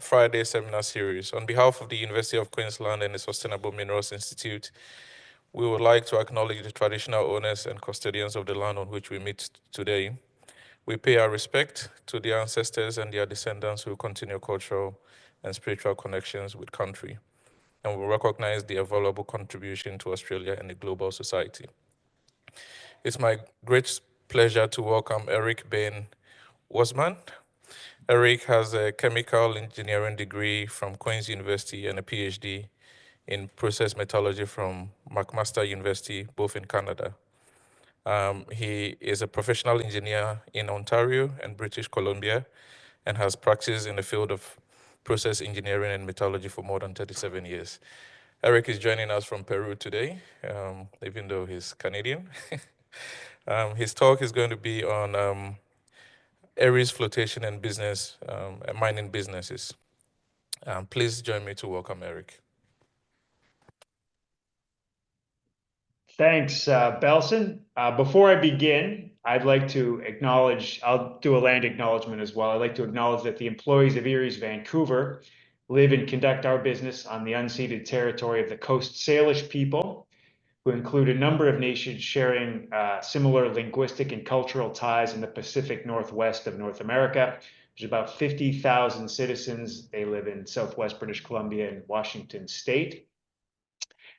Friday seminar series. On behalf of the University of Queensland and the Sustainable Minerals Institute, we would like to acknowledge the traditional owners and custodians of the land on which we meet today. We pay our respect to their ancestors and their descendants who continue cultural and spiritual connections with country, and we recognize their valuable contribution to Australia and the global society. It's my great pleasure to welcome Eric Bain Wasmund. Eric has a chemical engineering degree from Queen's University and a PhD in process metallurgy from McMaster University, both in Canada. He is a professional engineer in Ontario and British Columbia and has practiced in the field of process engineering and metallurgy for more than 37 years. Eric is joining us from Peru today, even though he's Canadian. His talk is going to be on Aries flotation and business, mining businesses. Please join me to welcome Eric. Thanks, Belson. Before I begin, I'd like to acknowledge, I'll do a land acknowledgement as well. I'd like to acknowledge that the employees of Erie's Vancouver live and conduct our business on the unceded territory of the Coast Salish people, who include a number of nations sharing similar linguistic and cultural ties in the Pacific Northwest of North America. There's about 50,000 citizens. They live in Southwest British Columbia and Washington State.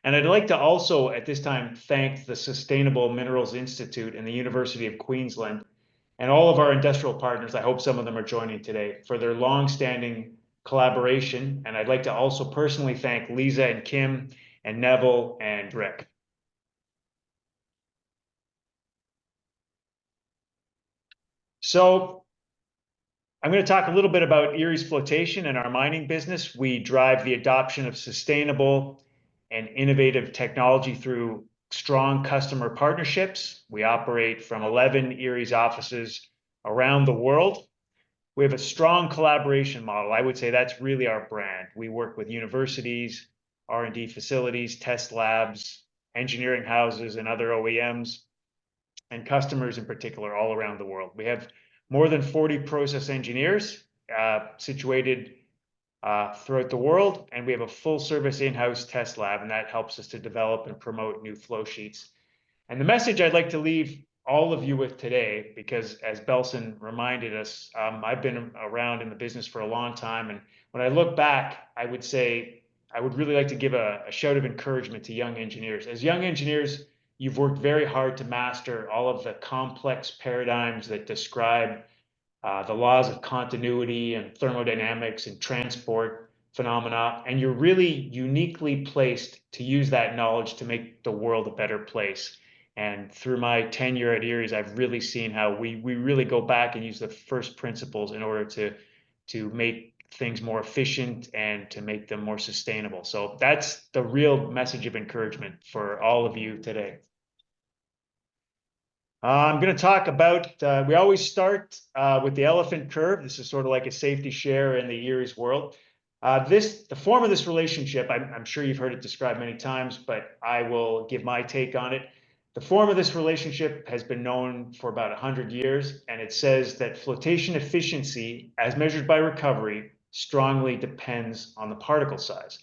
And I'd like to also, at this time, thank the Sustainable Minerals Institute and the University of Queensland and all of our industrial partners, I hope some of them are joining today, for their long-standing collaboration. And I'd like to also personally thank Lisa and Kim and Neville and Rick. So I'm going to talk a little bit about Erie's Flotation and our mining business. We drive the adoption of sustainable and innovative technology through strong customer partnerships. We operate from 11 Erie's offices around the world. We have a strong collaboration model. I would say that's really our brand. We work with universities, R&D facilities, test labs, engineering houses, and other OEMs, and customers in particular all around the world. We have more than 40 process engineers situated throughout the world, and we have a full service in-house test lab, and that helps us to develop and promote new flow sheets. And the message I'd like to leave all of you with today, because as Belson reminded us, I've been around in the business for a long time, and when I look back, I would say I would really like to give a shout of encouragement to young engineers. As young engineers, you've worked very hard to master all of the complex paradigms that describe the laws of continuity and thermodynamics and transport phenomena, and you're really uniquely placed to use that knowledge to make the world a better place. And through my tenure at Erie's, I've really seen how we really go back and use the first principles in order to make things more efficient and to make them more sustainable. So that's the real message of encouragement for all of you today. I'm going to talk about, we always start with the elephant curve. This is sort of like a safety share in the Erie's world. The form of this relationship, I'm sure you've heard it described many times, but I will give my take on it. The form of this relationship has been known for about 100 years, and it says that flotation efficiency, as measured by recovery, strongly depends on the particle size.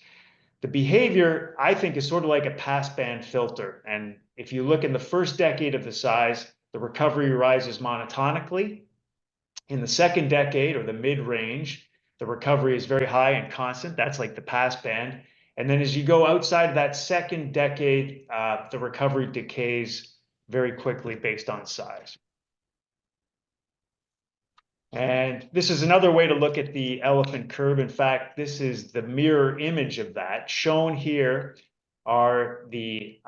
The behavior, I think, is sort of like a passband filter. And if you look in the first decade of the size, the recovery rises monotonically. In the second decade, or the mid-range, the recovery is very high and constant. That's like the passband. And then as you go outside of that second decade, the recovery decays very quickly based on size. And this is another way to look at the elephant curve. In fact, this is the mirror image of that. Shown here are the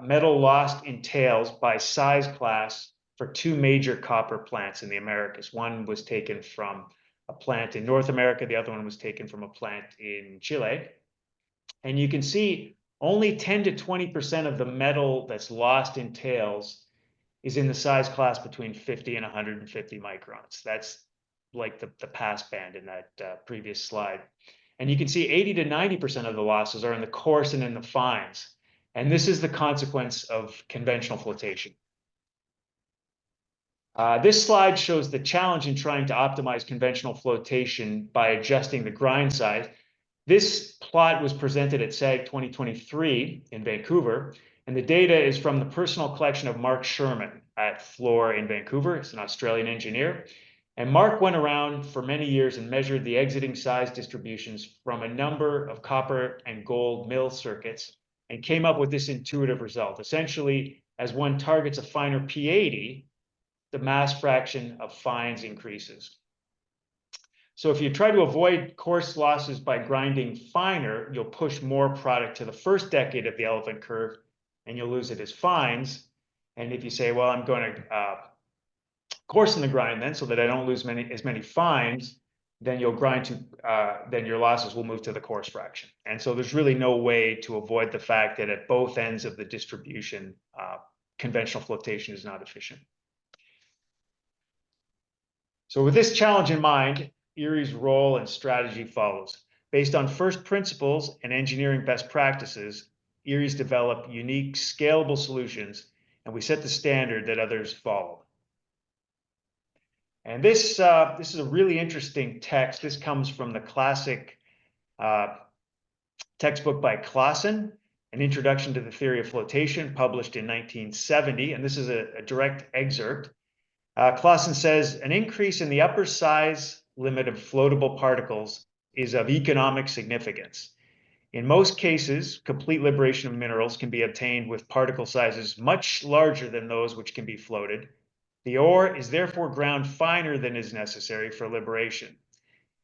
metal lost in tails by size class for two major copper plants in the Americas. One was taken from a plant in North America. The other one was taken from a plant in Chile. And you can see only 10 to 20% of the metal that's lost in tails is in the size class between 50 and 150 microns. That's like the pass band in that previous slide. And you can see 80 to 90% of the losses are in the coarse and in the fines. And this is the consequence of conventional flotation. This slide shows the challenge in trying to optimize conventional flotation by adjusting the grind size. This plot was presented at SAG 2023 in Vancouver, and the data is from the personal collection of Mark Sherman at Fluor in Vancouver. He's an Australian engineer. And Mark went around for many years and measured the exiting size distributions from a number of copper and gold mill circuits and came up with this intuitive result. Essentially, as one targets a finer P80, the mass fraction of fines increases. So if you try to avoid coarse losses by grinding finer, you'll push more product to the first decade of the elephant curve and you'll lose it as fines. And if you say, well, I'm going to coarsen the grind then so that I don't lose as many fines, then you'll grind to, then your losses will move to the coarse fraction. And so there's really no way to avoid the fact that at both ends of the distribution, conventional flotation is not efficient. So with this challenge in mind, Erie's role and strategy follows. Based on first principles and engineering best practices, Erie's develop unique, scalable solutions, and we set the standard that others follow. And this is a really interesting text. This comes from the classic textbook by Claassen, An Introduction to the Theory of Flotation, published in 1970, and this is a direct excerpt. Claassen says, an increase in the upper size limit of floatable particles is of economic significance. In most cases, complete liberation of minerals can be obtained with particle sizes much larger than those which can be floated. The ore is therefore ground finer than is necessary for liberation.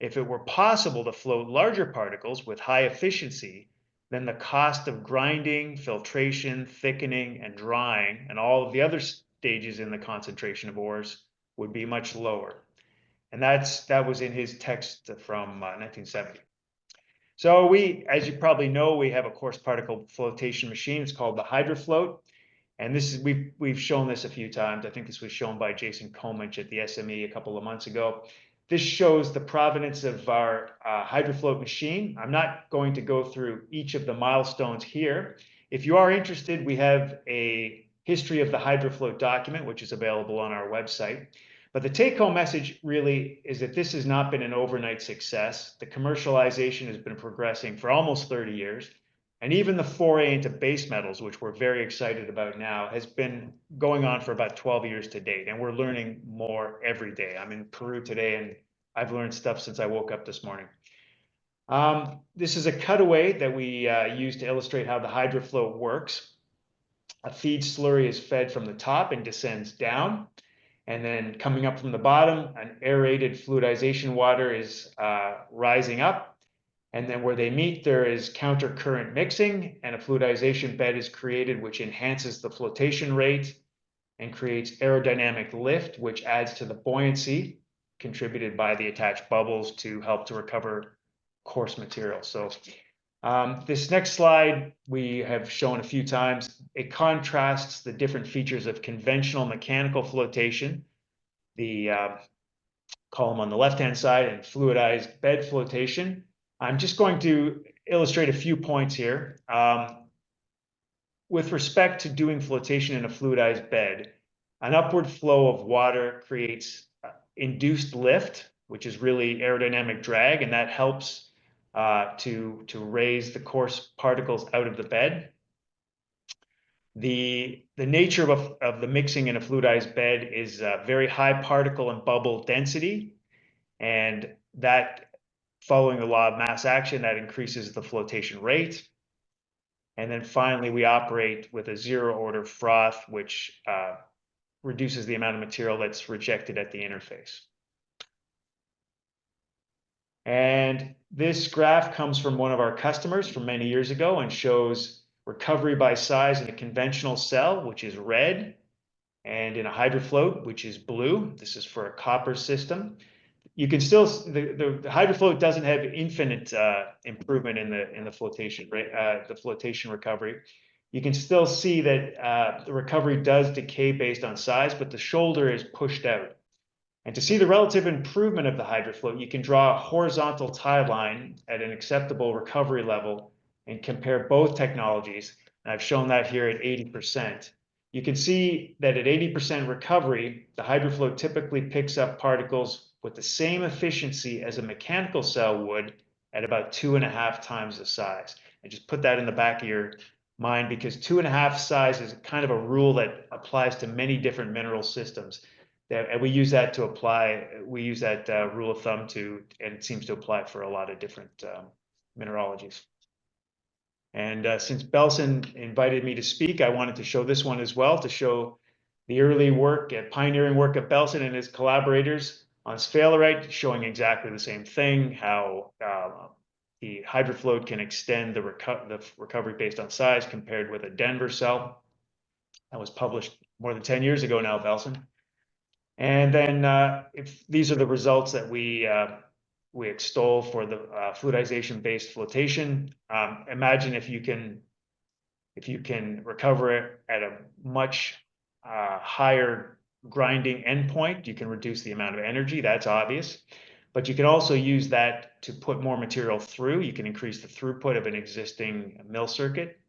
If it were possible to float larger particles with high efficiency, then the cost of grinding, filtration, thickening, and drying, and all of the other stages in the concentration of ores would be much lower. And that was in his text from 1970. So we, as you probably know, we have a coarse particle flotation machine. It's called the HydroFloat. And this is, we've shown this a few times. I think this was shown by Jason Comich at the SME a couple of months ago. This shows the provenance of our HydroFloat machine. I'm not going to go through each of the milestones here. If you are interested, we have a history of the HydroFloat document, which is available on our website. But the take-home message really is that this has not been an overnight success. The commercialization has been progressing for almost 30 years. And even the foray into base metals, which we're very excited about now, has been going on for about 12 years to date. And we're learning more every day. I'm in Peru today, and I've learned stuff since I woke up this morning. This is a cutaway that we use to illustrate how the HydroFloat works. A feed slurry is fed from the top and descends down. And then coming up from the bottom, an aerated fluidization water is rising up. And then where they meet, there is counter current mixing, and a fluidization bed is created, which enhances the flotation rate and creates aerodynamic lift, which adds to the buoyancy contributed by the attached bubbles to help to recover coarse material. So this next slide we have shown a few times. It contrasts the different features of conventional mechanical flotation, the column on the left-hand side, and fluidized bed flotation. I'm just going to illustrate a few points here. With respect to doing flotation in a fluidized bed, an upward flow of water creates induced lift, which is really aerodynamic drag, and that helps to raise the coarse particles out of the bed. The nature of the mixing in a fluidized bed is very high particle and bubble density, and that, following the law of mass action, that increases the flotation rate. And then finally, we operate with a zero order froth, which reduces the amount of material that's rejected at the interface. And this graph comes from one of our customers from many years ago and shows recovery by size in a conventional cell, which is red, and in a HydroFloat, which is blue. This is for a copper system. You can still, the HydroFloat doesn't have infinite improvement in the flotation rate, the flotation recovery. You can still see that the recovery does decay based on size, but the shoulder is pushed out. And to see the relative improvement of the HydroFloat, you can draw a horizontal tie line at an acceptable recovery level and compare both technologies. And I've shown that here at 80%. You can see that at 80% recovery, the hydrofloat typically picks up particles with the same efficiency as a mechanical cell would at about 2.5 times the size. And just put that in the back of your mind, because 2.5 size is kind of a rule that applies to many different mineral systems. And we use that rule of thumb and it seems to apply for a lot of different mineralogies. And since Belson invited me to speak, I wanted to show this one as well, to show the early work, pioneering work of Belson and his collaborators on sphalerite, showing exactly the same thing, how the hydrofloat can extend the recovery based on size compared with a Denver cell. That was published more than 10 years ago now, Belson. And then if these are the results that we extol for the fluidization-based flotation. Imagine if you can recover it at a much higher grinding endpoint, you can reduce the amount of energy. That's obvious. But you can also use that to put more material through. You can increase the throughput of an existing mill circuit.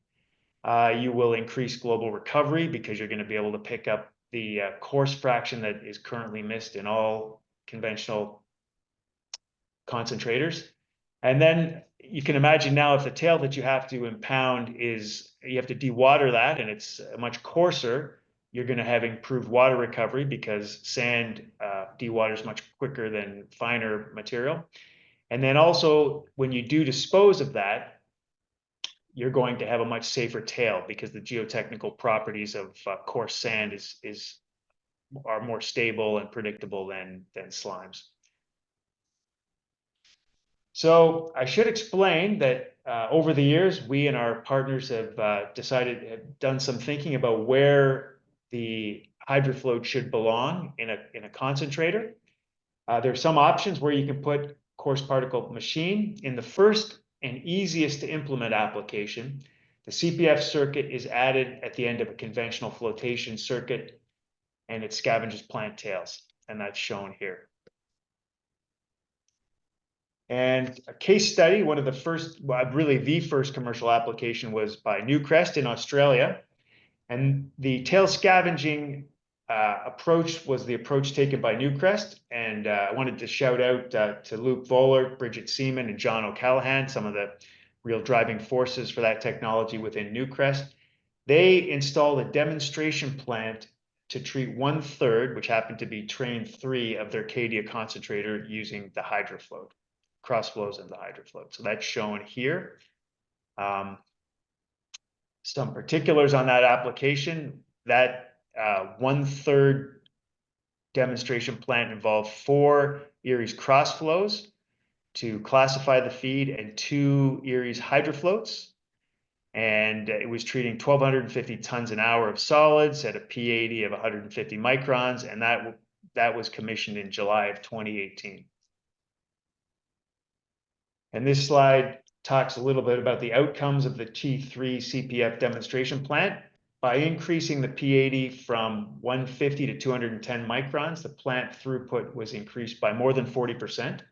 You will increase global recovery because you're going to be able to pick up the coarse fraction that is currently missed in all conventional concentrators. And then you can imagine now, if the tail that you have to impound you have to dewater that, and it's much coarser, you're going to have improved water recovery because sand dewaters much quicker than finer material. And then also, when you do dispose of that, you're going to have a much safer tail because the geotechnical properties of coarse sand are more stable and predictable than slimes. So I should explain that over the years, we and our partners have done some thinking about where the hydrofloat should belong in a concentrator. There are some options where you can put coarse particle machine. In the first and easiest to implement application, the CPF circuit is added at the end of a conventional flotation circuit, and it scavenges plant tails, and that's shown here. And a case study, one of the first, really the first commercial application, was by Newcrest in Australia. And the tail scavenging approach was the approach taken by Newcrest. And I wanted to shout out to Luke Voller, Bridget Seaman, and John O'Callaghan, some of the real driving forces for that technology within Newcrest. They installed a demonstration plant to treat 1/3, which happened to be train 3 of their Cadia concentrator, using the hydrofloat. Cross flows into the hydrofloat. So that's shown here. Some particulars on that application. That 1/3 demonstration plant involved 4 Erie's cross flows to classify the feed and 2 Erie's hydrofloats. And it was treating 1,250 tons an hour of solids at a P80 of 150 microns. And that was commissioned in July of 2018. And this slide talks a little bit about the outcomes of the T3 CPF demonstration plant. By increasing the P80 from 150 to 210 microns, the plant throughput was increased by more than 40%,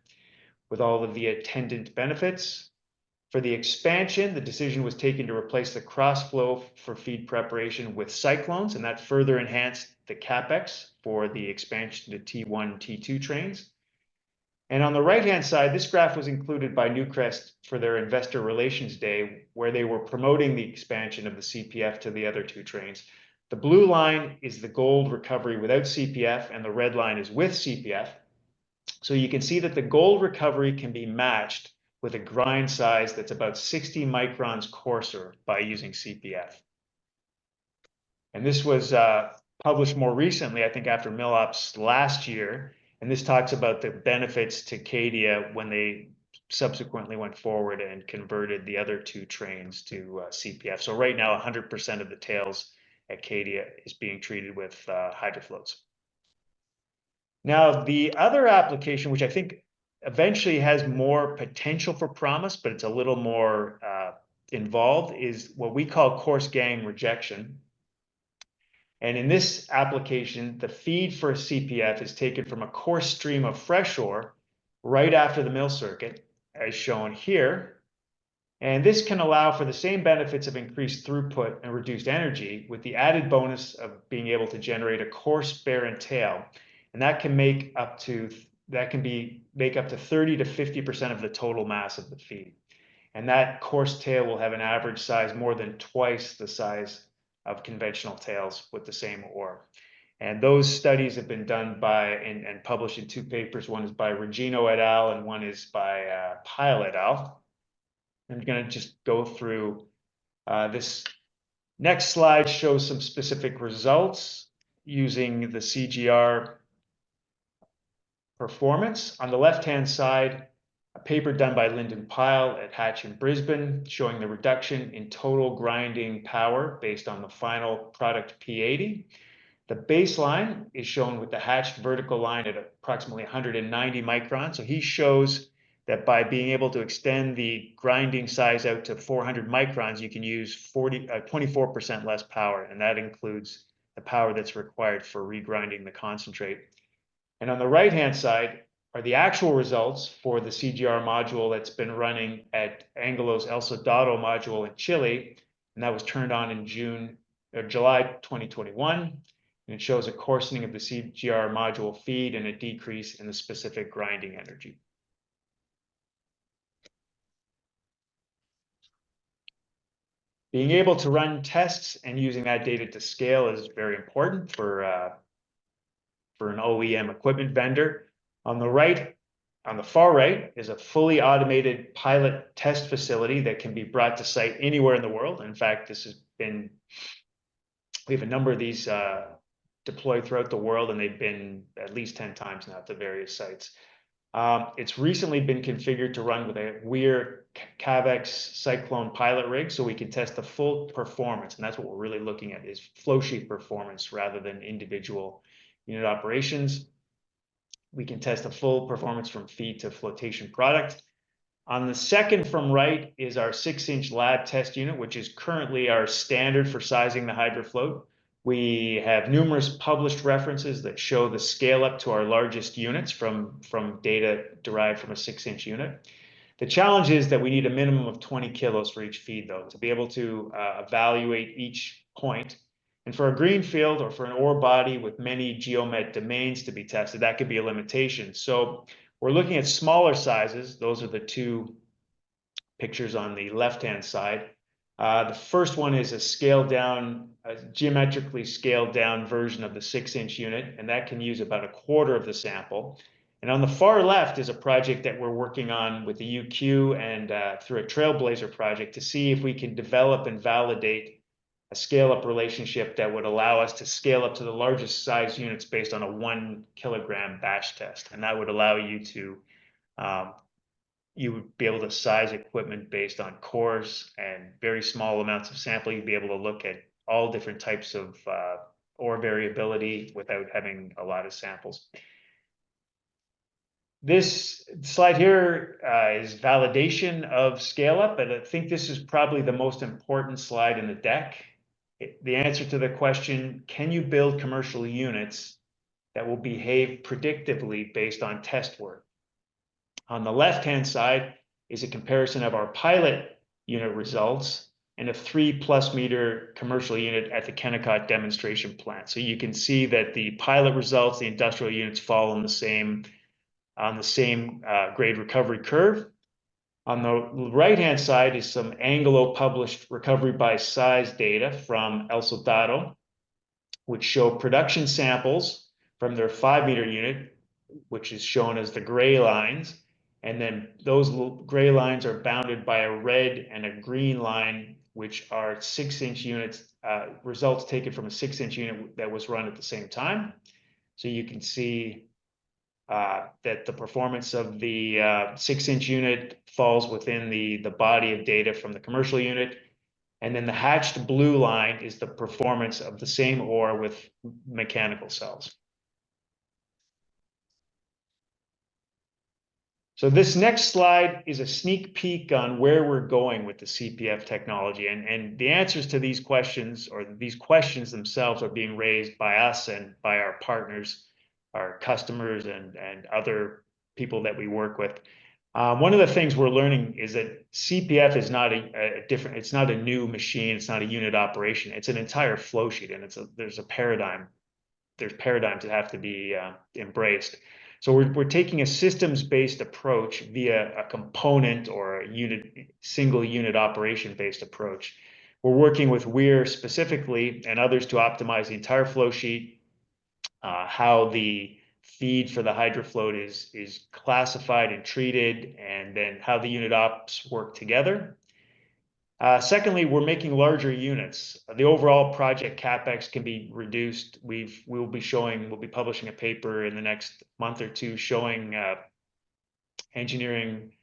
with all of the attendant benefits. For the expansion, the decision was taken to replace the cross flow for feed preparation with cyclones, and that further enhanced the capex for the expansion to T1, T2 trains. And on the right-hand side, this graph was included by Newcrest for their Investor Relations Day, where they were promoting the expansion of the CPF to the other 2 trains. The blue line is the gold recovery without CPF, and the red line is with CPF. So you can see that the gold recovery can be matched with a grind size that's about 60 microns coarser by using CPF. And this was published more recently, I think after MillOps last year. And this talks about the benefits to Cadia when they subsequently went forward and converted the other 2 trains to CPF. So right now, 100% of the tails at Cadia is being treated with hydrofloats. Now, the other application, which I think eventually has more potential for promise, but it's a little more involved, is what we call coarse gangue rejection. And in this application, the feed for a CPF is taken from a coarse stream of fresh ore right after the mill circuit, as shown here. And this can allow for the same benefits of increased throughput and reduced energy, with the added bonus of being able to generate a coarse barren tail. And that can make up to 30 to 50% of the total mass of the feed. And that coarse tail will have an average size more than twice the size of conventional tails with the same ore. And those studies have been done by and published in two papers. One is by Regino et al. And one is by Pyle et al. I'm going to just go through this. Next slide shows some specific results using the CGR performance. On the left-hand side, a paper done by Lyndon Pyle at Hatch in Brisbane, showing the reduction in total grinding power based on the final product P80. The baseline is shown with the hatched vertical line at approximately 190 microns. So he shows that by being able to extend the grinding size out to 400 microns, you can use 24% less power, and that includes the power that's required for regrinding the concentrate. And on the right-hand side are the actual results for the CGR module that's been running at Angelo's El Soldado module in Chile, and that was turned on in July 2021. And it shows a coarsening of the CGR module feed and a decrease in the specific grinding energy. Being able to run tests and using that data to scale is very important for an OEM equipment vendor. On the far right is a fully automated pilot test facility that can be brought to site anywhere in the world. In fact, we have a number of these deployed throughout the world, and they've been at least 10 times now to various sites. It's recently been configured to run with a Weir Cavex Cyclone pilot rig, so we can test the full performance, and that's what we're really looking at, is flow sheet performance rather than individual unit operations. We can test the full performance from feed to flotation product. On the second from right is our 6-inch lab test unit, which is currently our standard for sizing the HydroFloat. We have numerous published references that show the scale up to our largest units from data derived from a 6-inch unit. The challenge is that we need a minimum of 20 kilos for each feed, though, to be able to evaluate each point. And for a greenfield or for an ore body with many geomet domains to be tested, that could be a limitation. So we're looking at smaller sizes. Those are the two pictures on the left-hand side. The first one is a geometrically scaled down version of the 6-inch unit, and that can use about a quarter of the sample. And on the far left is a project that we're working on with the UQ and through a Trailblazer project to see if we can develop and validate a scale-up relationship that would allow us to scale up to the largest size units based on a 1 kilogram batch test. And that would allow you to you would be able to size equipment based on cores and very small amounts of sample. You'd be able to look at all different types of ore variability without having a lot of samples. This slide here is validation of scale up, and I think this is probably the most important slide in the deck. The answer to the question, can you build commercial units that will behave predictively based on test work? On the left-hand side is a comparison of our pilot unit results and a 3+ meter commercial unit at the Kennecott demonstration plant. So you can see that the pilot results, the industrial units fall on the same grade recovery curve. On the right-hand side is some Angelo published recovery by size data from El Soldado, which show production samples from their 5-meter unit, which is shown as the gray lines. And then those gray lines are bounded by a red and a green line, which are 6-inch units, results taken from a 6-inch unit that was run at the same time. So you can see that the performance of the 6-inch unit falls within the body of data from the commercial unit. And then the hatched blue line is the performance of the same ore with mechanical cells. So this next slide is a sneak peek on where we're going with the CPF technology. And the answers to these questions, or these questions themselves, are being raised by us and by our partners, our customers, and other people that we work with. One of the things we're learning is that CPF is not it's not a new machine, it's not a unit operation, it's an entire flow sheet, and there's paradigms that have to be embraced. So we're taking a systems-based approach via a component or a single unit operation-based approach. We're working with Weir specifically and others to optimize the entire flow sheet, how the feed for the hydrofloat is classified and treated, and then how the unit ops work together. Secondly, we're making larger units. The overall project CapEx can be reduced. We'll be publishing a paper in the next month or two showing engineering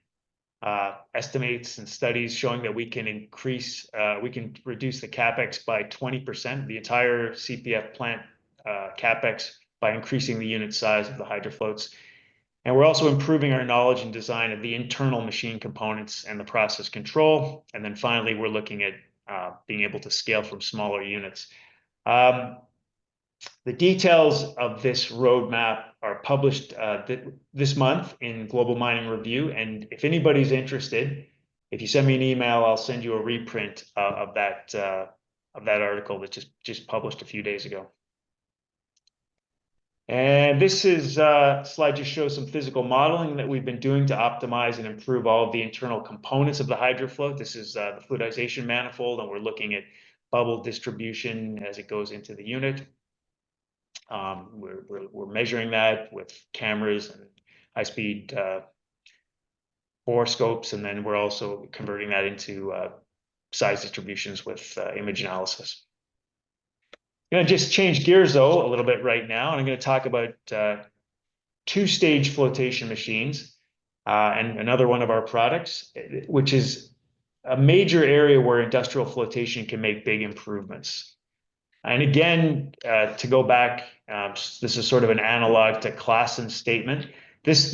estimates and studies showing that we can reduce the CapEx by 20%, the entire CPF plant CapEx, by increasing the unit size of the hydrofloats. And we're also improving our knowledge and design of the internal machine components and the process control. And then finally, we're looking at being able to scale from smaller units. The details of this roadmap are published this month in Global Mining Review. And if anybody's interested, if you send me an email, I'll send you a reprint of that article that just published a few days ago. And this slide just shows some physical modeling that we've been doing to optimize and improve all of the internal components of the hydrofloat. This is the fluidization manifold, and we're looking at bubble distribution as it goes into the unit. We're measuring that with cameras and high-speed borescopes, and then we're also converting that into size distributions with image analysis. I'm going to just change gears though a little bit right now, and I'm going to talk about two-stage flotation machines and another one of our products, which is a major area where industrial flotation can make big improvements. And again, to go back, this is sort of an analog to Claasen's statement. This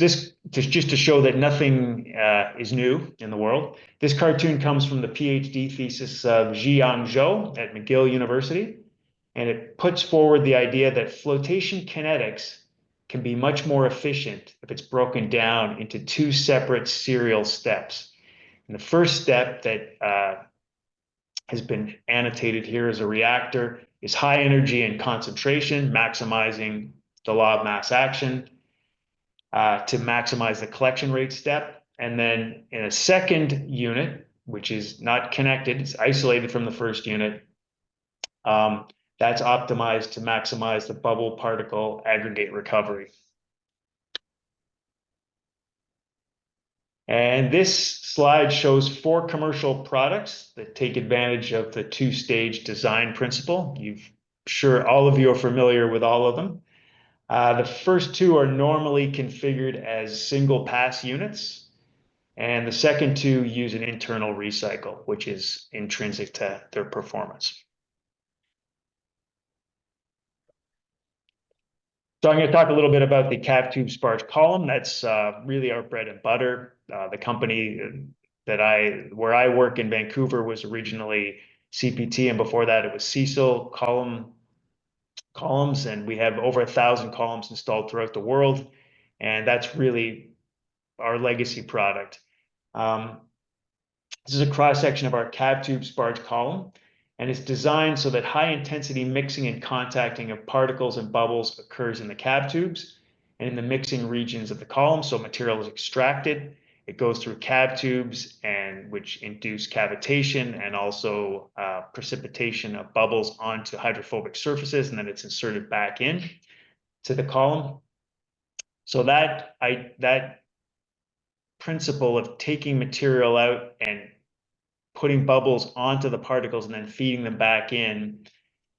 just to show that nothing is new in the world. This cartoon comes from the PhD thesis of Zhiyang Zhou at McGill University. And it puts forward the idea that flotation kinetics can be much more efficient if it's broken down into two separate serial steps. And the first step that has been annotated here as a reactor is high energy and concentration, maximizing the law of mass action to maximize the collection rate step. And then in a second unit, which is not connected, it's isolated from the first unit, that's optimized to maximize the bubble particle aggregate recovery. And this slide shows 4 commercial products that take advantage of the two-stage design principle. Sure, all of you are familiar with all of them. The first 2 are normally configured as single pass units, and the second 2 use an internal recycle, which is intrinsic to their performance. So I'm going to talk a little bit about the cab tube sparge column. That's really our bread and butter. The company where I work in Vancouver was originally CPT, and before that it was Cecil columns, and we have over 1,000 columns installed throughout the world, and that's really our legacy product. This is a cross-section of our cab tube sparge column, and it's designed so that high-intensity mixing and contacting of particles and bubbles occurs in the cab tubes and in the mixing regions of the column. So material is extracted, it goes through cab tubes, which induce cavitation and also precipitation of bubbles onto hydrophobic surfaces, and then it's inserted back in to the column. So that principle of taking material out and putting bubbles onto the particles and then feeding them back in,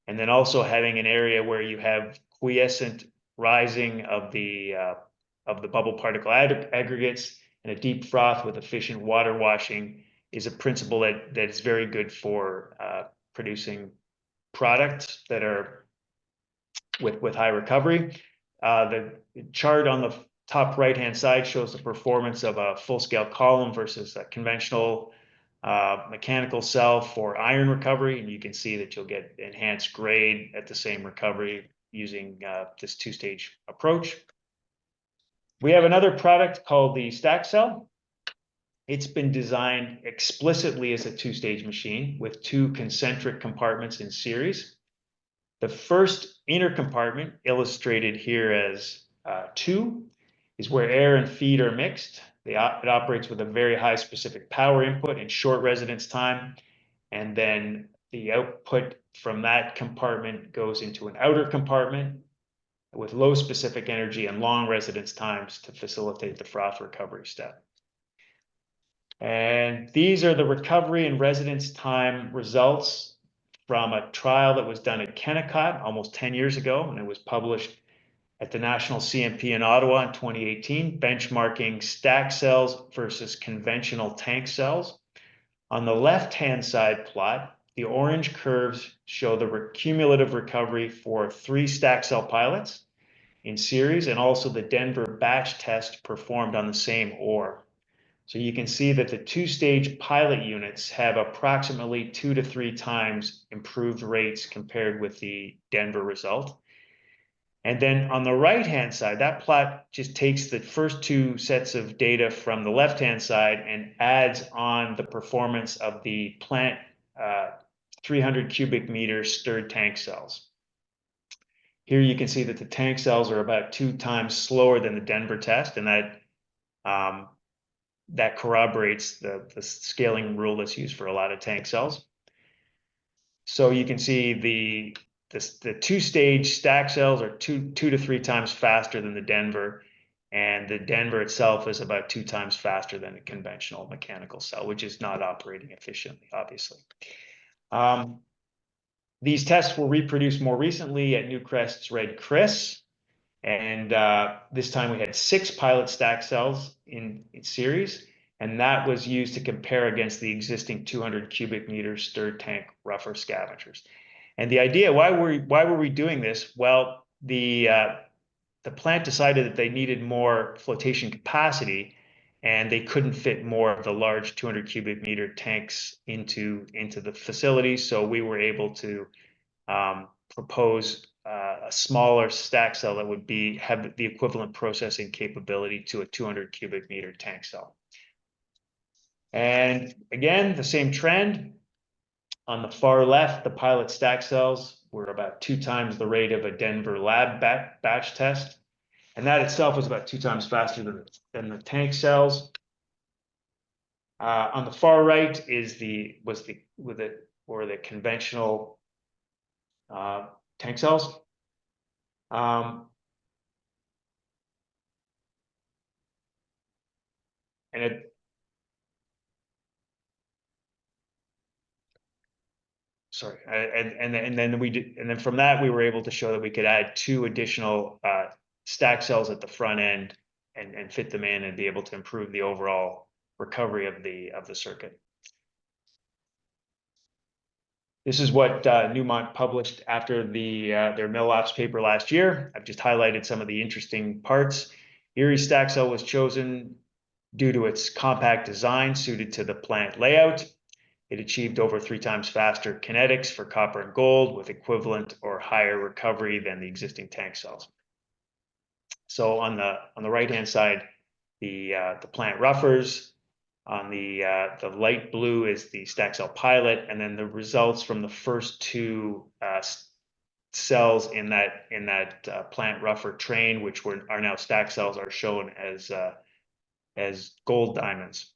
and then also having an area where you have quiescent rising of the bubble particle aggregates and a deep froth with efficient water washing is a principle that is very good for producing products that are with high recovery. The chart on the top right-hand side shows the performance of a full-scale column versus a conventional mechanical cell for iron recovery, and you can see that you'll get enhanced grade at the same recovery using this two-stage approach. We have another product called the stack cell. It's been designed explicitly as a two-stage machine with two concentric compartments in series. The first inner compartment, illustrated here as 2, is where air and feed are mixed. It operates with a very high specific power input and short residence time. And then the output from that compartment goes into an outer compartment with low specific energy and long residence times to facilitate the froth recovery step. And these are the recovery and residence time results from a trial that was done at Kennecott almost 10 years ago, and it was published at the National CMP in Ottawa in 2018, benchmarking stack cells versus conventional tank cells. On the left-hand side plot, the orange curves show the cumulative recovery for 3 stack cell pilots in series, and also the Denver batch test performed on the same ore. So you can see that the two-stage pilot units have approximately 2 to 3 times improved rates compared with the Denver result. And then on the right-hand side, that plot just takes the first 2 sets of data from the left-hand side and adds on the performance of the plant 300 cubic meter stirred tank cells. Here you can see that the tank cells are about 2 times slower than the Denver test, and that corroborates the scaling rule that's used for a lot of tank cells. So you can see the two-stage stack cells are 2 to 3 times faster than the Denver, and the Denver itself is about 2 times faster than a conventional mechanical cell, which is not operating efficiently, obviously. These tests were reproduced more recently at Newcrest's Red Chris, and this time we had 6 pilot stack cells in series, and that was used to compare against the existing 200 cubic meter stirred tank rougher scavengers. And the idea, why were we doing this? Well, the plant decided that they needed more flotation capacity, and they couldn't fit more of the large 200 cubic meter tanks into the facility. So we were able to propose a smaller stack cell that would have the equivalent processing capability to a 200 cubic meter tank cell. And again, the same trend. On the far left, the pilot stack cells were about 2 times the rate of a Denver lab batch test. And that itself was about 2 times faster than the tank cells. On the far right were the conventional tank cells. And then from that we were able to show that we could add 2 additional stack cells at the front end and fit them in and be able to improve the overall recovery of the circuit. This is what Newmont published after their mill ops paper last year. I've just highlighted some of the interesting parts. Erie stack cell was chosen due to its compact design suited to the plant layout. It achieved over 3 times faster kinetics for copper and gold with equivalent or higher recovery than the existing tank cells. So on the right-hand side, the plant roughers. On the light blue is the stack cell pilot, and then the results from the first 2 cells in that plant rougher train, which are now stack cells, are shown as gold diamonds.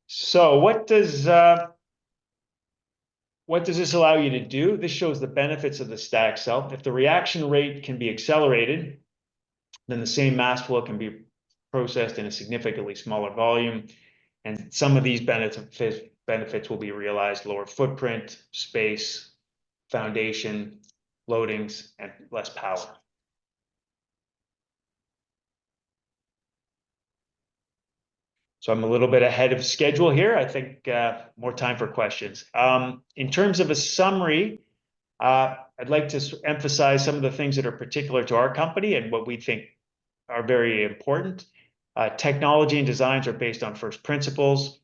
So what does this allow you to do? This shows the benefits of the stack cell. If the reaction rate can be accelerated, then the same mass flow can be processed in a significantly smaller volume. And some of these benefits will be realized: lower footprint, space, foundation, loadings, and less power. So I'm a little bit ahead of schedule here. I think more time for questions. In terms of a summary, I'd like to emphasize some of the things that are particular to our company and what we think are very important. Technology and designs are based on first principles.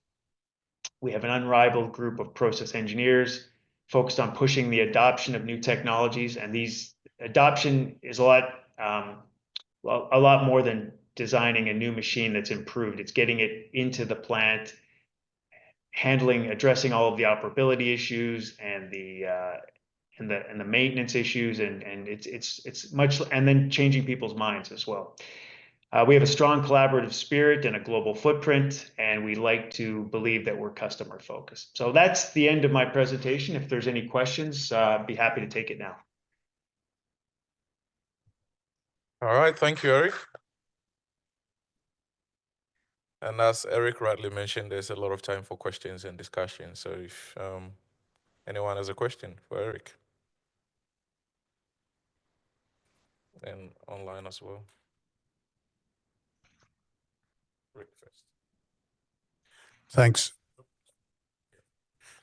We have an unrivaled group of process engineers focused on pushing the adoption of new technologies, and these adoption is a lot more than designing a new machine that's improved. It's getting it into the plant, addressing all of the operability issues and the maintenance issues, and it's much, and then changing people's minds as well. We have a strong collaborative spirit and a global footprint, and we like to believe that we're customer focused. So that's the end of my presentation. If there's any questions, I'd be happy to take it now. All right, thank you, Eric. And as Eric rightly mentioned, there's a lot of time for questions and discussion. So if anyone has a question for Eric, and online as well. Rick first. Thanks.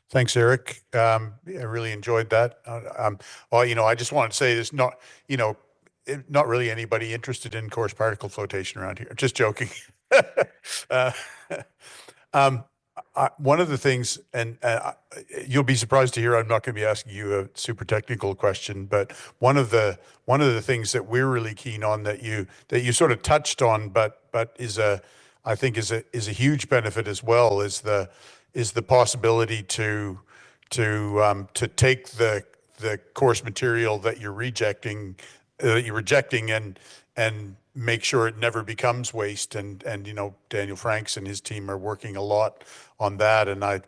Thanks, Eric. I really enjoyed that. Well, I just want to say there's not really anybody interested in coarse particle flotation around here. Just joking. One of the things, and you'll be surprised to hear I'm not going to be asking you a super technical question, but one of the things that we're really keen on that you sort of touched on, but I think is a huge benefit as well, is the possibility to take the coarse material that you're rejecting and make sure it never becomes waste. And Daniel Franks and his team are working a lot on that. And I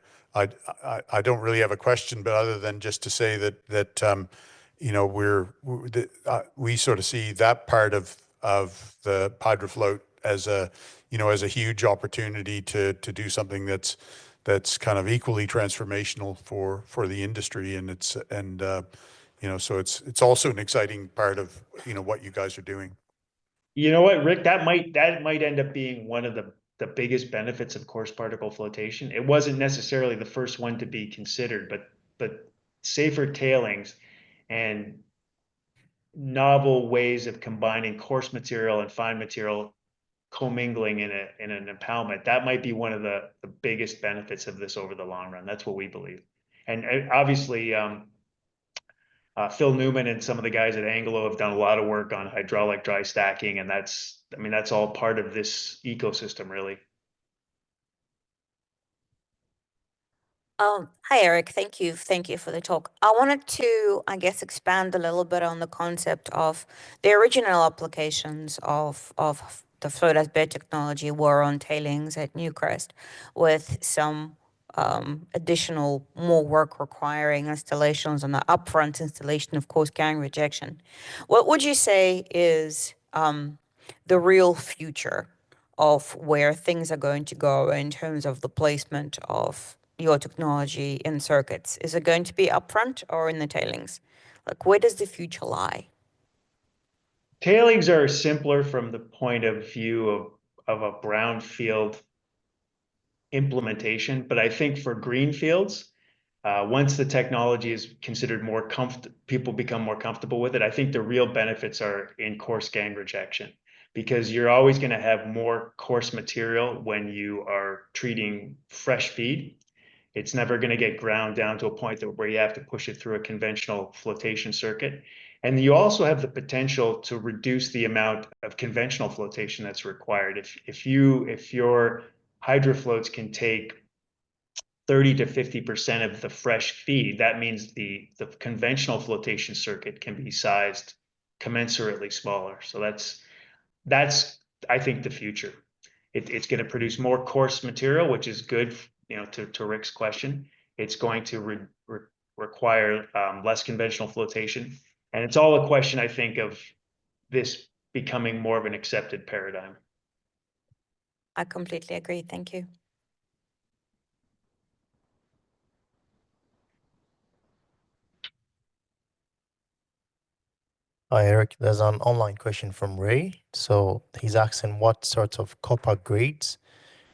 don't really have a question, but other than just to say that we sort of see that part of the HydroFloat as a huge opportunity to do something that's kind of equally transformational for the industry, and so it's also an exciting part of what you guys are doing. You know what, Rick, that might end up being one of the biggest benefits of coarse particle flotation. It wasn't necessarily the first one to be considered, but safer tailings and novel ways of combining coarse material and fine material commingling in an impoundment, that might be one of the biggest benefits of this over the long run. That's what we believe. And obviously, Phil Newman and some of the guys at Anglo have done a lot of work on hydraulic dry stacking, and that's all part of this ecosystem, really. Hi, Eric. Thank you for the talk. I wanted to, I guess, expand a little bit on the concept of the original applications of the float as bed technology were on tailings at Newcrest, with some additional more work requiring installations on the upfront installation of coarse gangue rejection. What would you say is the real future of where things are going to go in terms of the placement of your technology in circuits? Is it going to be upfront or in the tailings? Like, where does the future lie? Tailings are simpler from the point of view of a brownfield implementation, but I think for greenfields, once the technology is considered more people become more comfortable with it, I think the real benefits are in coarse gangue rejection, because you're always going to have more coarse material when you are treating fresh feed. It's never going to get ground down to a point where you have to push it through a conventional flotation circuit. And you also have the potential to reduce the amount of conventional flotation that's required. If your HydroFloats can take 30 to 50% of the fresh feed, that means the conventional flotation circuit can be sized commensurately smaller. So that's I think the future. It's going to produce more coarse material, which is good. To Rick's question, it's going to require less conventional flotation, and it's all a question, I think, of this becoming more of an accepted paradigm. I completely agree. Thank you. Hi, Eric. There's an online question from Ray. So he's asking, what sorts of copper grades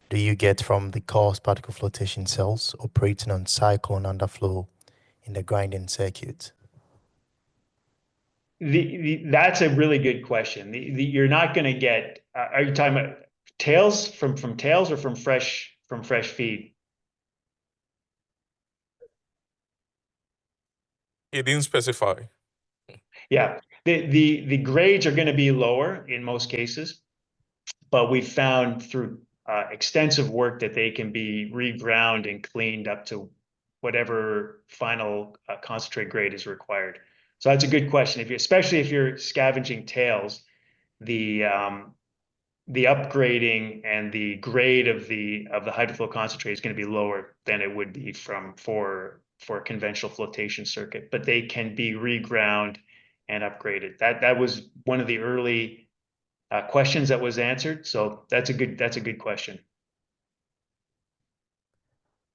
do you get from the coarse particle flotation cells operating on cyclone underflow in the grinding circuit? That's a really good question. You're not going to get. Are you talking about tails from tails or from fresh feed? He didn't specify. Yeah, the grades are going to be lower in most cases. but we found through extensive work that they can be reground and cleaned up to whatever final concentrate grade is required. So that's a good question. Especially if you're scavenging tails, the upgrading and the grade of the hydroflow concentrate is going to be lower than it would be for a conventional flotation circuit, but they can be reground and upgraded. That was one of the early questions that was answered. So that's a good question.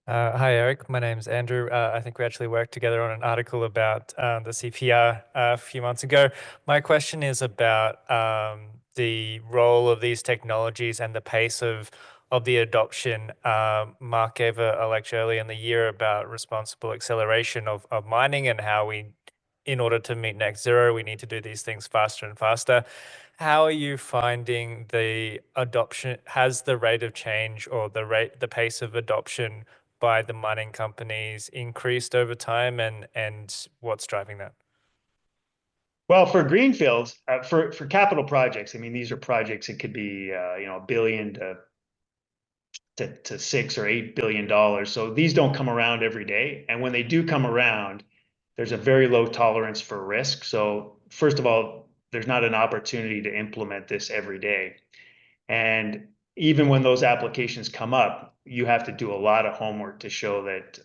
Hi, Eric. My name's Andrew. I think we actually worked together on an article about the CPR a few months ago. My question is about the role of these technologies and the pace of the adoption. Mark gave a lecture early in the year about responsible acceleration of mining and how we, in order to meet net zero, we need to do these things faster and faster. How are you finding the adoption? Has the rate of change or the pace of adoption by the mining companies increased over time, and what's driving that? Well, for greenfields, for capital projects, I mean, these are projects that could be $1 billion to $6 or $8 billion. So these don't come around every day, and when they do come around, there's a very low tolerance for risk. So first of all, there's not an opportunity to implement this every day, and even when those applications come up, you have to do a lot of homework to show that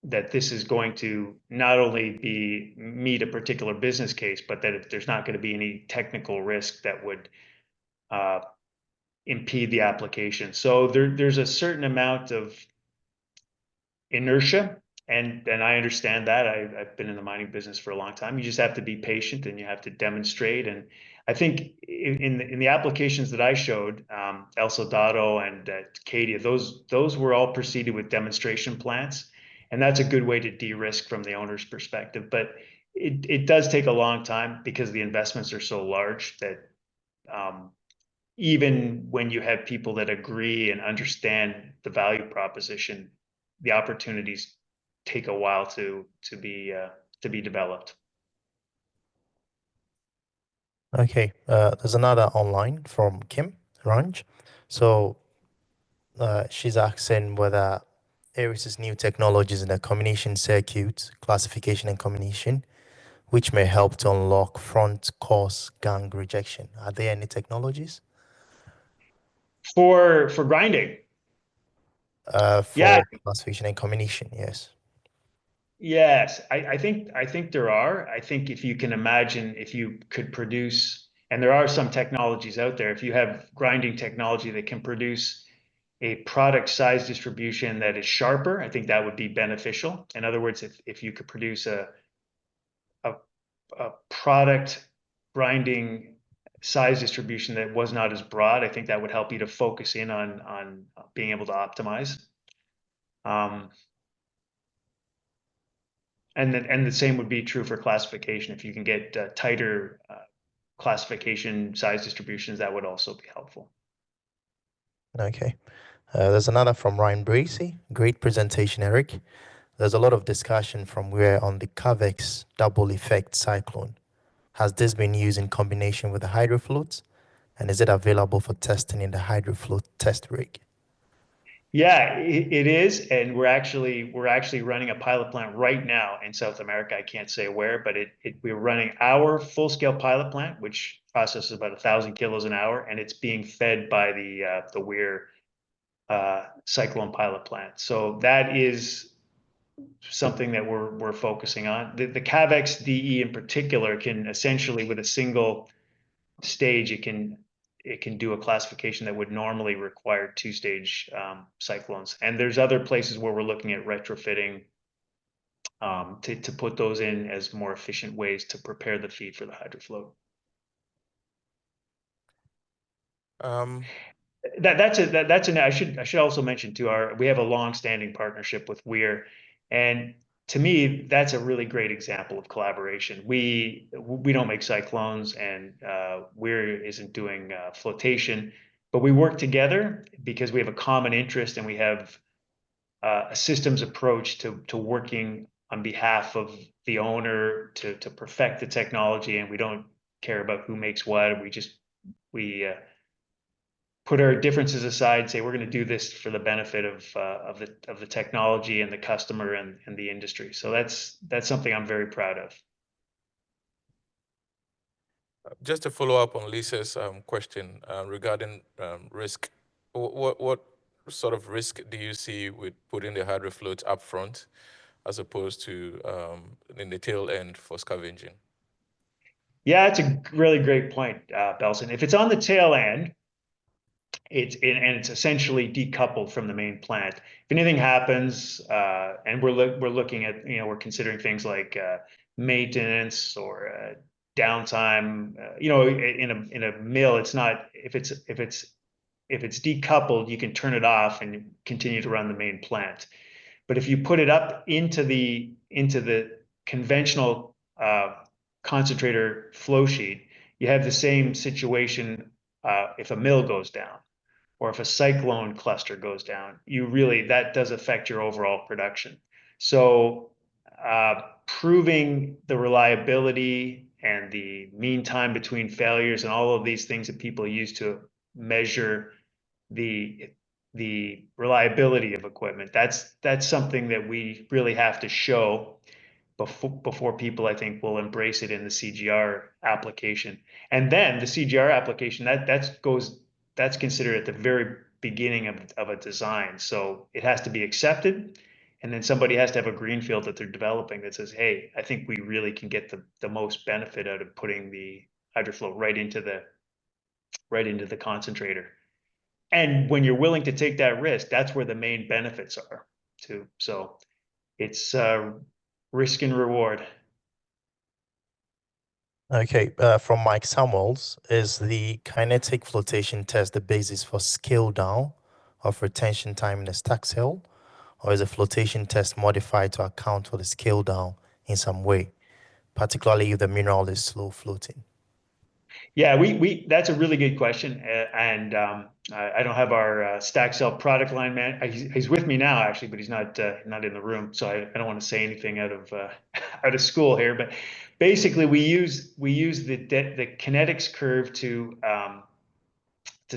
that this is going to not only meet a particular business case, but that if there's not going to be any technical risk that would impede the application. So there's a certain amount of inertia, and I understand that. I've been in the mining business for a long time. You just have to be patient and you have to demonstrate. And I think in the applications that I showed, El Soldado and Cadia, those were all preceded with demonstration plants, and that's a good way to de-risk from the owner's perspective. But it does take a long time because the investments are so large that even when you have people that agree and understand the value proposition, the opportunities take a while to be developed. Okay, there's another online from Kim Ranj. So she's asking whether Aries' new technologies in the combination circuit, classification and combination, which may help to unlock front course gang rejection. Are there any technologies? For grinding? For Yeah. classification and combination, yes. Yes, I think there are. I think if you can imagine, if you could produce, and there are some technologies out there, if you have grinding technology that can produce a product size distribution that is sharper, I think that would be beneficial. In other words, if you could produce a product grinding size distribution that was not as broad, I think that would help you to focus in on being able to optimize. And the same would be true for classification. If you can get tighter classification size distributions, that would also be helpful. Okay. There's another from Ryan Bracey. Great presentation, Eric. There's a lot of discussion from where on the Cavex double effect cyclone. Has this been used in combination with the hydrofloat? And is it available for testing in the hydrofloat test rig? Yeah, it is, and we're actually running a pilot plant right now in South America. I can't say where, but we're running our full-scale pilot plant, which processes about 1,000 kilos an hour, and it's being fed by the Weir cyclone pilot plant. So that is something that we're focusing on. The Cavex DE in particular can essentially, with a single stage, it can do a classification that would normally require two-stage cyclones. And there's other places where we're looking at retrofitting to put those in as more efficient ways to prepare the feed for the hydrofloat. I should also mention too, we have a long-standing partnership with Weir, and to me, that's a really great example of collaboration. We don't make cyclones, and Weir isn't doing flotation, but we work together because we have a common interest and we have a systems approach to working on behalf of the owner to perfect the technology, and we don't care about who makes what. put our differences aside, say we're going to do this for the benefit of the technology and the customer and the industry. So that's something I'm very proud of. Just to follow up on Lisa's question regarding risk, what sort of risk do you see with putting the hydrofloat up front as opposed to in the tail end for scavenging? Yeah, it's a really great point, Belson. If it's on the tail end, it's essentially decoupled from the main plant. If anything happens, and we're looking at, we're considering things like maintenance or downtime. In a mill, it's not, if it's decoupled, you can turn it off and continue to run the main plant. But if you put it up into the conventional concentrator flow sheet, you have the same situation if a mill goes down or if a cyclone cluster goes down. That does affect your overall production. So proving the reliability and the mean time between failures and all of these things that people use to measure the reliability of equipment, that's something that we really have to show before people, I think, will embrace it in the CGR application. And then the CGR application, that's considered at the very beginning of a design. So it has to be accepted, and then somebody has to have a greenfield that they're developing that says, hey, I think we really can get the most benefit out of putting the hydroflow right into the concentrator. And when you're willing to take that risk, that's where the main benefits are too. So it's risk and reward. Okay, from Mike Samuels, is the kinetic flotation test the basis for scale down of retention time in a stack cell, or is a flotation test modified to account for the scale down in some way, particularly if the mineral is slow floating? Yeah, that's a really good question, and I don't have our stack cell product line man. He's with me now actually, but he's not in the room, so I don't want to say anything out of school here. But basically, we use the kinetics curve to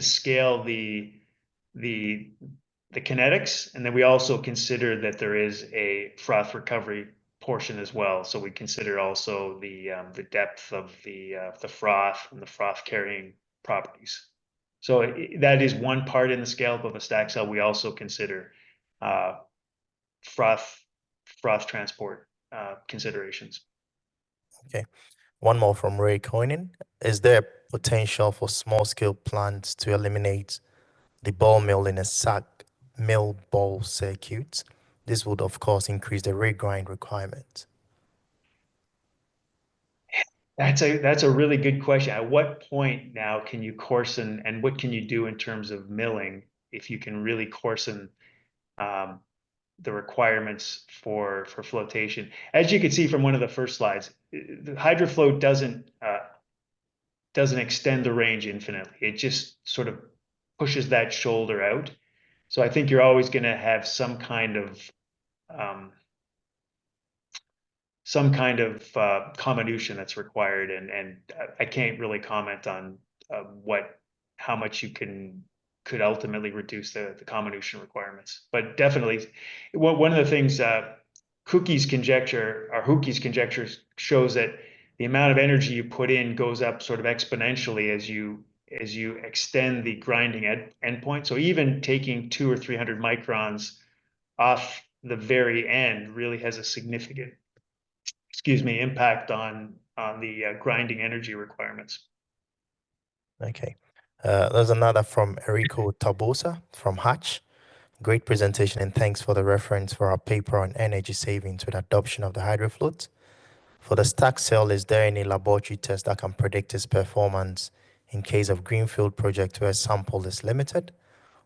scale the kinetics, and then we also consider that there is a froth recovery portion as well. So we consider also the depth of the froth and the froth carrying properties. So that is one part in the scale-up of a stack cell. We also consider froth transport considerations. Okay, one more from Ray Coinen. Is there potential for small-scale plants to eliminate the ball mill in a sack mill ball circuit? This would, of course, increase the rate grind requirement. That's a really good question. At what point now can you coarsen, and what can you do in terms of milling if you can really coarsen the requirements for flotation? As you can see from one of the first slides, the hydrofloat doesn't extend the range infinitely. It just sort of pushes that shoulder out. So I think you're always going to have some kind of comminution that's required, and I can't really comment on how much you could ultimately reduce the comminution requirements. But definitely, one of the things Hooke's conjecture shows that the amount of energy you put in goes up sort of exponentially as you extend the grinding endpoint. So even taking 200 or 300 microns off the very end really has a significant impact on the grinding energy requirements. Okay. There's another from Errico Tabosa from Hatch. Great presentation, and thanks for the reference for our paper on energy savings with adoption of the hydrofloat. For the stack cell, is there any laboratory test that can predict its performance in case of greenfield project where sample is limited?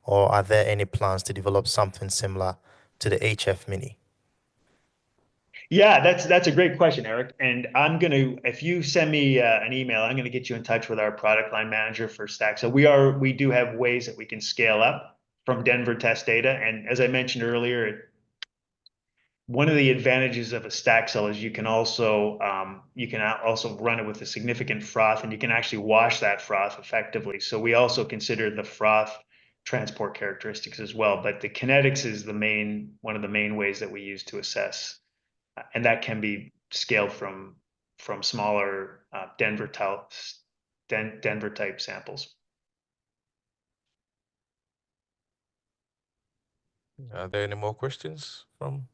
Or are there any plans to develop something similar to the HF Mini? Yeah, that's a great question, Eric. And if you send me an email, I'm gonna get you in touch with our product line manager for stack. So we do have ways that we can scale up from Denver test data. And as I mentioned earlier, one of the advantages of a stack cell is you can also run it with a significant froth, and you can actually wash that froth effectively. So we also consider the froth transport characteristics as well. But the kinetics is one of the main ways that we use to assess, and that can be scaled from smaller Denver type samples. Are there any more questions from?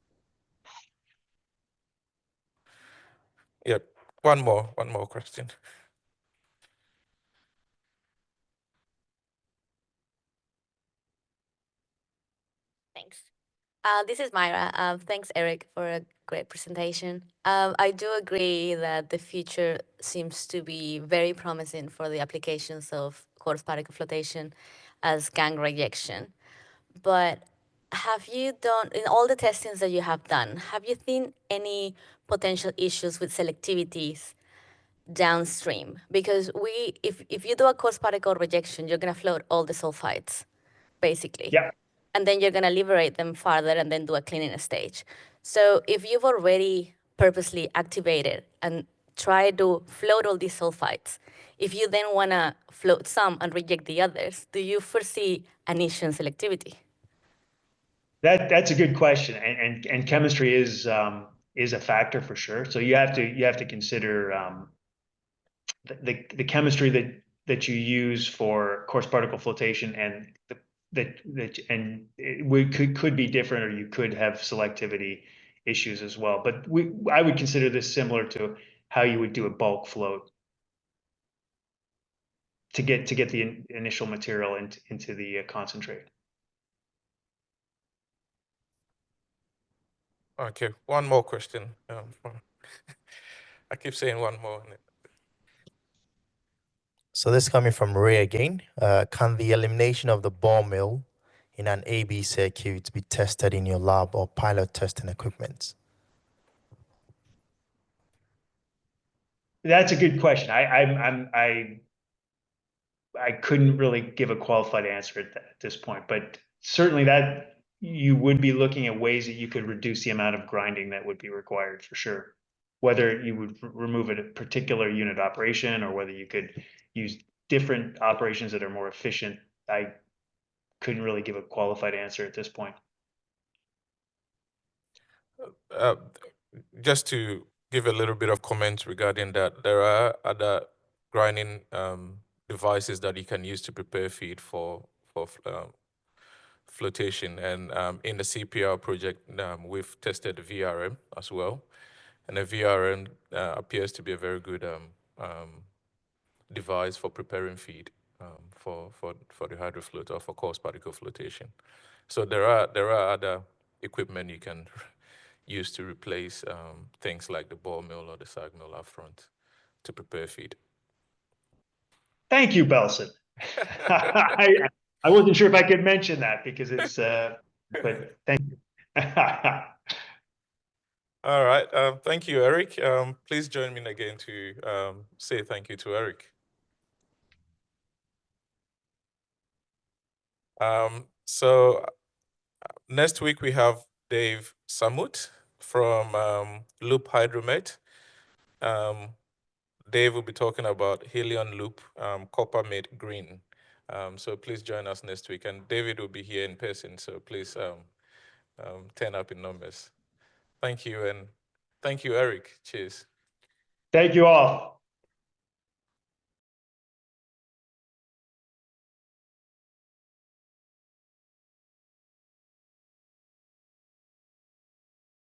Yep, one more question. Thanks. This is Myra. Thanks, Eric, for a great presentation. I do agree that the future seems to be very promising for the applications of coarse particle flotation as gang rejection. But have you done, in all the testings that you have done, have you seen any potential issues with selectivities downstream? Because if you do a coarse particle rejection, you're going to float all the sulfides, basically. Yeah. And then you're going to liberate them farther and then do a cleaning stage. So if you've already purposely activated and try to float all these sulfides, if you then want to float some and reject the others, do you foresee an issue in selectivity? That's a good question, and chemistry is a factor for sure. So you have to consider the chemistry that you use for coarse particle flotation, and it could be different, or you could have selectivity issues as well. But I would consider this similar to how you would do a bulk float to get the initial material into the concentrate. Okay, one more question. I keep saying one more. So this is coming from Ray again. Can the elimination of the ball mill in an AB circuit be tested in your lab or pilot testing equipment? That's a good question. I couldn't really give a qualified answer at this point, but certainly that you would be looking at ways that you could reduce the amount of grinding that would be required for sure. Whether you would remove a particular unit operation or whether you could use different operations that are more efficient, I couldn't really give a qualified answer at this point. Just to give a little bit of comment regarding that, there are other grinding devices that you can use to prepare feed for flotation. And in the CPR project, we've tested the VRM as well. And the VRM appears to be a very good device for preparing feed for the hydrofloat or for coarse particle flotation. So there are other equipment you can use to replace things like the ball mill or the sag mill up front to prepare feed. Thank you, Belson. I wasn't sure if I could mention that because it's, but thank you. All right. Thank you, Eric. Please join me again to say thank you to Eric. So next week we have Dave Samut from Loop Hydromet. Dave will be talking about Helion Loop copper made green. So please join us next week. And David will be here in person, so please turn up in numbers. Thank you, and thank you, Eric. Cheers. Thank you all.